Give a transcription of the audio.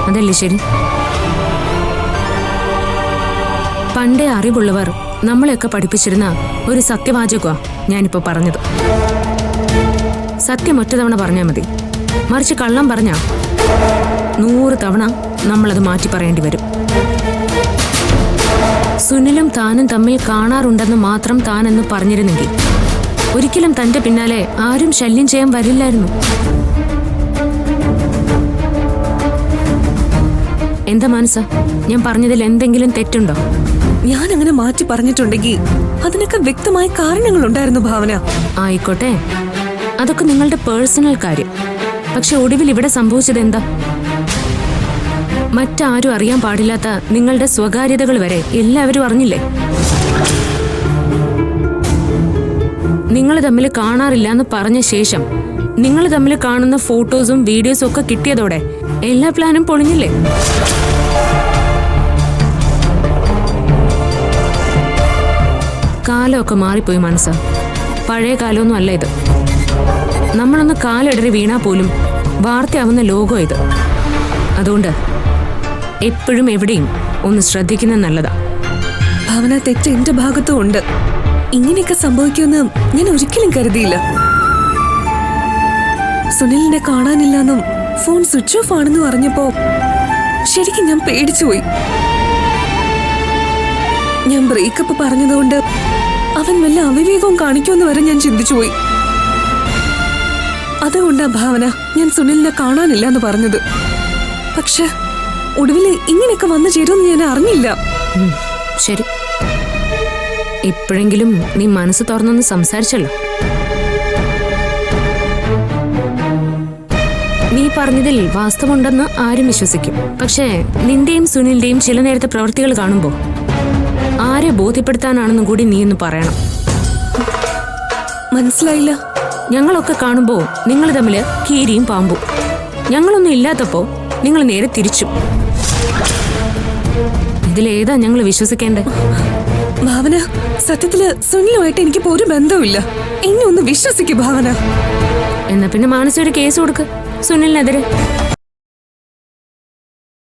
അതല്ലേ ശരി? പണ്ടേ അറിവുള്ളവർ നമ്മളെയൊക്കെ പഠിപ്പിച്ചിരുന്ന ഒരു സത്യവാചകമാ ഞാനിപ്പോ പറഞ്ഞത്. സത്യം ഒറ്റ തവണ പറഞ്ഞാൽ മതി, മറിച്ച് കള്ളം പറഞ്ഞാ 100 തവണ നമ്മളത് മാറ്റി പറയേണ്ടി വരും. സുനിലും താനും തമ്മിൽ കാണാറുണ്ടെന്ന് മാത്രം താനെന്ന് പറഞ്ഞിരുന്നെങ്കിൽ ഒരിക്കലും തന്റെ പിന്നാലെ ആരും ശല്യം ചെയ്യാൻ വരില്ലായിരുന്നു. എന്താ മനസ്സ, ഞാൻ പറഞ്ഞതിൽ എന്തെങ്കിലും തെറ്റുണ്ടോ? ഞാൻ അങ്ങനെ മാറ്റി പറഞ്ഞിട്ടുണ്ടെങ്കിൽ അതിനൊക്കെ വ്യക്തമായ കാരണങ്ങൾ ഉണ്ടായിരുന്നു ഭാവന. ആയിക്കോട്ടെ, അതൊക്കെ നിങ്ങളുടെ പേഴ്സണൽ കാര്യം. പക്ഷെ ഒടുവിൽ ഇവിടെ സംഭവിച്ചത് എന്താ? മറ്റാരും അറിയാൻ പാടില്ലാത്ത നിങ്ങളുടെ സ്വകാര്യതകൾ വരെ എല്ലാവരും അറിഞ്ഞില്ലേ? നിങ്ങൾ തമ്മിൽ കാണാറില്ല എന്ന് പറഞ്ഞ ശേഷം നിങ്ങൾ തമ്മിൽ കാണുന്ന ഫോട്ടോസും വീഡിയോസും ഒക്കെ കിട്ടിയതോടെ എല്ലാ പ്ലാനും പൊളിഞ്ഞില്ലേ? കാലമൊക്കെ മാറിപ്പോയി മനസ്സ. പഴയ കാലമൊന്നും അല്ല ഇത്. നമ്മളൊന്ന് കാലിടറി വീണാ പോലും വാർത്തയാവുന്ന ലോകം ഇത്. അതുകൊണ്ട് എപ്പോഴും എവിടെയും ഒന്ന് ശ്രദ്ധിക്കുന്നത് നല്ലതാ. ഭാവന, തെറ്റ് എന്റെ ഭാഗത്തും ഉണ്ട്. ഇങ്ങനെയൊക്കെ സംഭവിക്കുമെന്ന് ഞാൻ ഒരിക്കലും കരുതിയില്ല. സുനിലിനെ കാണാനില്ലെന്നും ഫോൺ സ്വിച്ച് ഓഫ് ആണെന്നും അറിഞ്ഞപ്പോ ശരിക്കും ഞാൻ പേടിച്ചുപോയി. ഞാൻ ബ്രേക്കപ്പ് പറഞ്ഞതുകൊണ്ട് അവൻ വല്ല അവിവേകവും കാണിക്കുമെന്ന് വരെ ഞാൻ ചിന്തിച്ചുപോയി. അതുകൊണ്ടാ ഭാവന ഞാൻ സുനിലിനെ കാണാനില്ല എന്ന് പറഞ്ഞത്. പക്ഷെ ഒടുവിൽ ഇങ്ങനെയൊക്കെ വന്നു ചേരുമെന്ന് ഞാൻ അറിഞ്ഞില്ല. ശരി, ഇപ്പോഴെങ്കിലും നീ മനസ്സ് തുറന്നൊന്ന് സംസാരിച്ചല്ലോ. നീ പറഞ്ഞതിൽ വാസ്തവമുണ്ടെന്ന് ആരും വിശ്വസിക്കും. പക്ഷേ നിന്റെയും സുനിലിന്റെയും ചില നേരത്തെ പ്രവൃത്തികൾ കാണുമ്പോ ആരെ ബോധ്യപ്പെടുത്താനാണെന്നും കൂടി നീ ഒന്ന് പറയണം. മനസ്സിലായില്ല. ഞങ്ങളൊക്കെ കാണുമ്പോ നിങ്ങൾ തമ്മില് കീരിയും പാമ്പും. ഞങ്ങളൊന്നും ഇല്ലാത്തപ്പോ നിങ്ങൾ നേരെ തിരിച്ചു. ഇതിലേതാ ഞങ്ങൾ വിശ്വസിക്കേണ്ടേ? ഭാവന, സത്യത്തില് സുനിലുമായിട്ട് എനിക്കിപ്പോ ഒരു ബന്ധവുമില്ല. എന്നെ ഒന്ന് വിശ്വസിക്കൂ ഭാവന. എന്നാ പിന്നെ മാനസിക ഒരു കേസ് കൊടുക്ക് സുനിലിനെതിരെ.